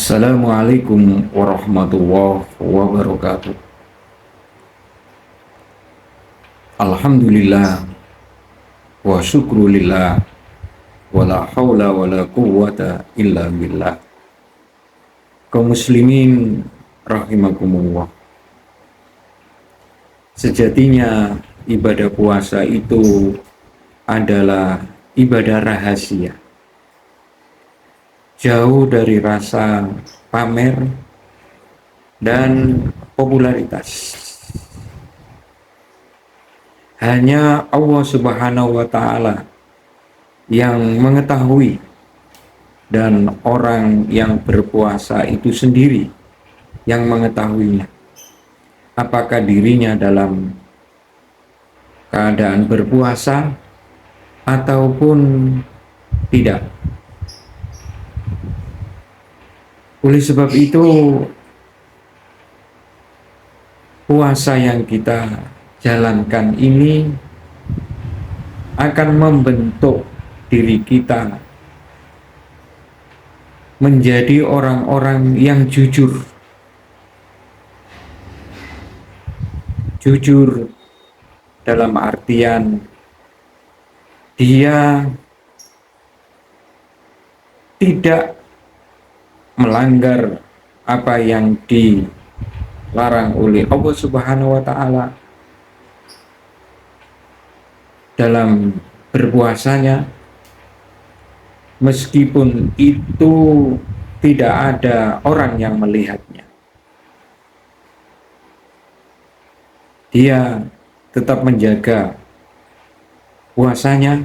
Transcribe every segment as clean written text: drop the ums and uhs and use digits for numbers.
Assalamualaikum warahmatullahi wabarakatuh. Alhamdulillah wa syukrulillah wa la hawla wa la quwwata illa billah. Kaum muslimin rahimakumullah. Sejatinya ibadah puasa itu adalah ibadah rahasia, jauh dari rasa pamer dan popularitas. Hanya Allah Subhanahu wa Ta'ala yang mengetahui, dan orang yang berpuasa itu sendiri yang mengetahuinya, apakah dirinya dalam keadaan berpuasa ataupun tidak. Oleh sebab itu, puasa yang kita jalankan ini akan membentuk diri kita menjadi orang-orang yang jujur. Jujur dalam artian dia tidak melanggar apa yang dilarang oleh Allah Subhanahu wa Ta'ala dalam berpuasanya, meskipun itu tidak ada orang yang melihatnya. Dia tetap menjaga puasanya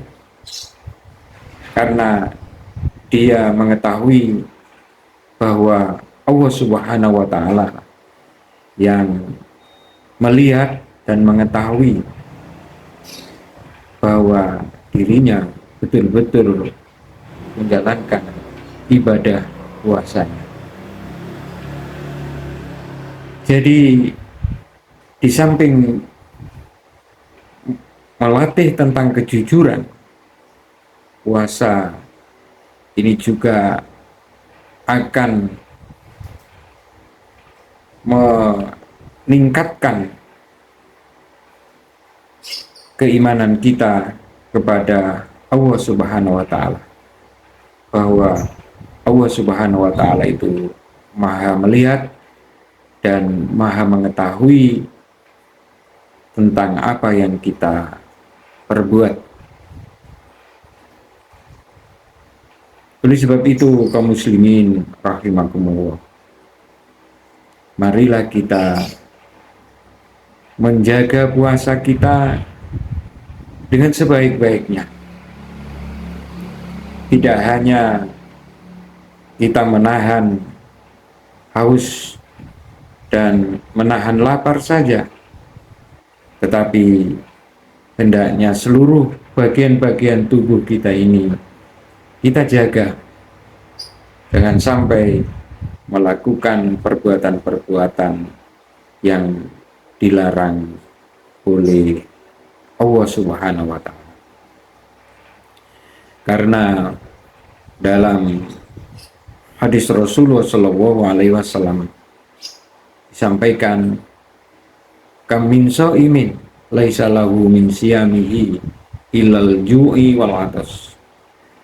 karena dia mengetahui bahwa Allah Subhanahu wa Ta'ala yang melihat dan mengetahui bahwa dirinya betul-betul menjalankan ibadah puasanya. Jadi di samping melatih tentang kejujuran, puasa ini juga akan meningkatkan keimanan kita kepada Allah Subhanahu wa Ta'ala, bahwa Allah Subhanahu wa Ta'ala itu Maha melihat dan Maha mengetahui tentang apa yang kita perbuat. Oleh sebab itu, kaum muslimin rahimakumullah, marilah kita menjaga puasa kita dengan sebaik-baiknya. Tidak hanya kita menahan haus dan menahan lapar saja, tetapi hendaknya seluruh bagian-bagian tubuh kita ini kita jaga, jangan sampai melakukan perbuatan-perbuatan yang dilarang oleh Allah Subhanahu wa Ta'ala. Karena dalam hadis Rasulullah Shallallahu Alaihi Wasallam disampaikan, kam min shaimin laisa lahu min siyamihi illal ju'i wal atas.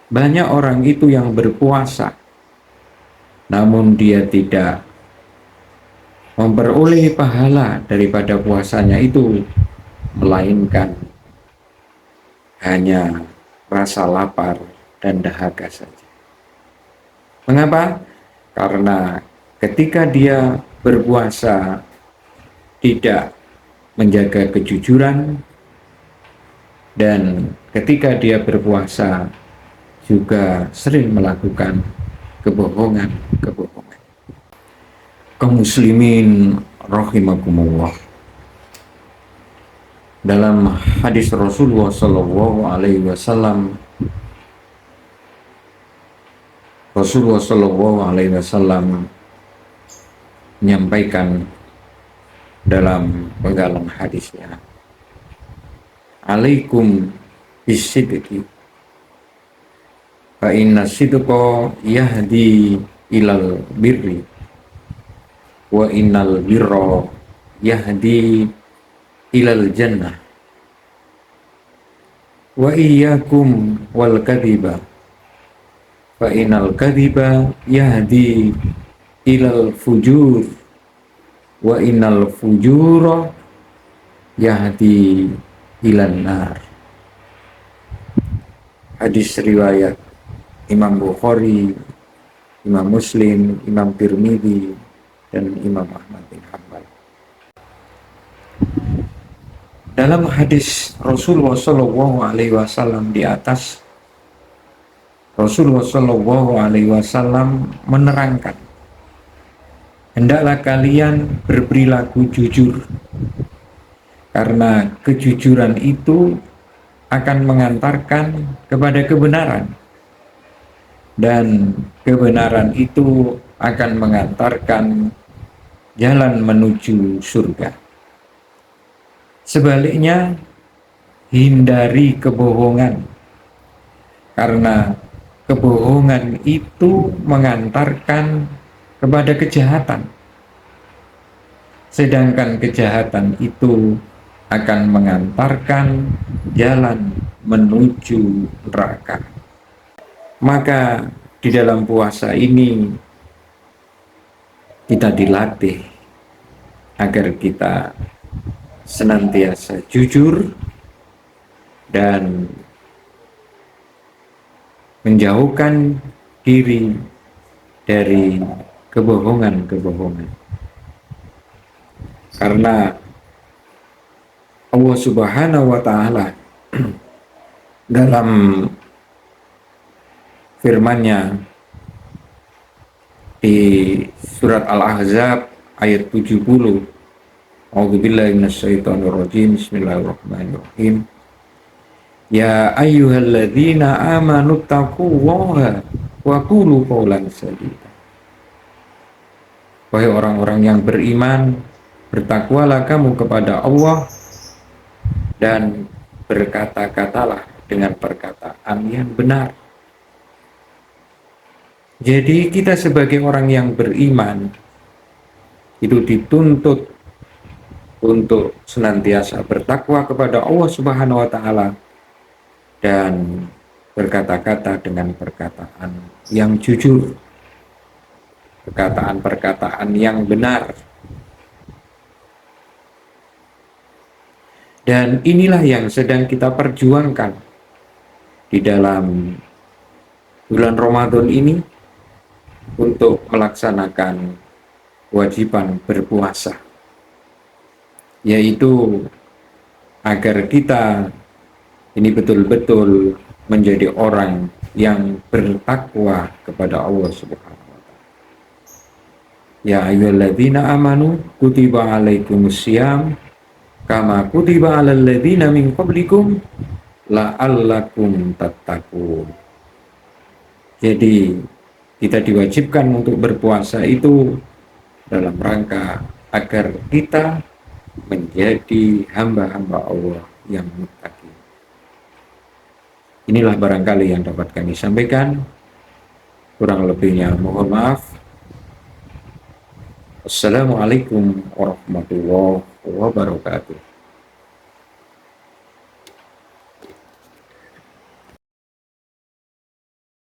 Banyak orang itu yang berpuasa namun dia tidak memperoleh pahala daripada puasanya itu, melainkan hanya rasa lapar dan dahaga saja. Mengapa? Karena ketika dia berpuasa tidak menjaga kejujuran, dan ketika dia berpuasa juga sering melakukan kebohongan. Kaum muslimin rahimakumullah, dalam hadis Rasulullah Shallallahu Alaihi Wasallam, Rasulullah Shallallahu Alaihi Wasallam menyampaikan dalam penggalan hadisnya, alaikum bisidqi fa inna sidqa yahdi ilal birri wa innal birra yahdi ilal jannah wa iyyakum wal kadhiba fa innal kadhiba yahdi ilal fujur wa innal fujura yahdi ilan nar. Hadis riwayat Imam Bukhari, Imam Muslim, Imam Tirmidzi, dan Imam Ahmad bin Hanbal. Dalam hadis Rasulullah Shallallahu Alaihi Wasallam di atas, Rasulullah Shallallahu Alaihi Wasallam menerangkan, hendaklah kalian berperilaku jujur, karena kejujuran itu akan mengantarkan kepada kebenaran, dan kebenaran itu akan mengantarkan jalan menuju surga. Sebaliknya, hindari kebohongan, karena kebohongan itu mengantarkan kepada kejahatan, sedangkan kejahatan itu akan mengantarkan jalan menuju neraka. Maka di dalam puasa ini kita dilatih agar kita senantiasa jujur dan menjauhkan diri dari kebohongan-kebohongan. Karena Allah Subhanahu wa Ta'ala dalam firman-Nya di surat Al-Ahzab ayat 70, A'udzubillahi minasyaitonir rajim, bismillahirrahmanirrahim. Ya ayyuhalladzina amanu taqullaha wa qulu qawlan sadida. Wahai orang-orang yang beriman, bertakwalah kamu kepada Allah dan berkata-katalah dengan perkataan yang benar. Jadi kita sebagai orang yang beriman itu dituntut untuk senantiasa bertakwa kepada Allah Subhanahu wa Ta'ala dan berkata-kata dengan perkataan yang jujur, perkataan-perkataan yang benar. Dan inilah yang sedang kita perjuangkan di dalam bulan Ramadan ini untuk melaksanakan kewajiban berpuasa, yaitu agar kita ini betul-betul menjadi orang yang bertakwa kepada Allah Subhanahu wa Ta'ala. Ya ayyuhalladzina amanu kutiba alaikumussyam kama kutiba alal ladzina min qablikum la'allakum tattaqun. Jadi kita diwajibkan untuk berpuasa itu dalam rangka agar kita menjadi hamba-hamba Allah yang muttaqin. Inilah barangkali yang dapat kami sampaikan. Kurang lebihnya mohon maaf. Assalamualaikum warahmatullahi wabarakatuh.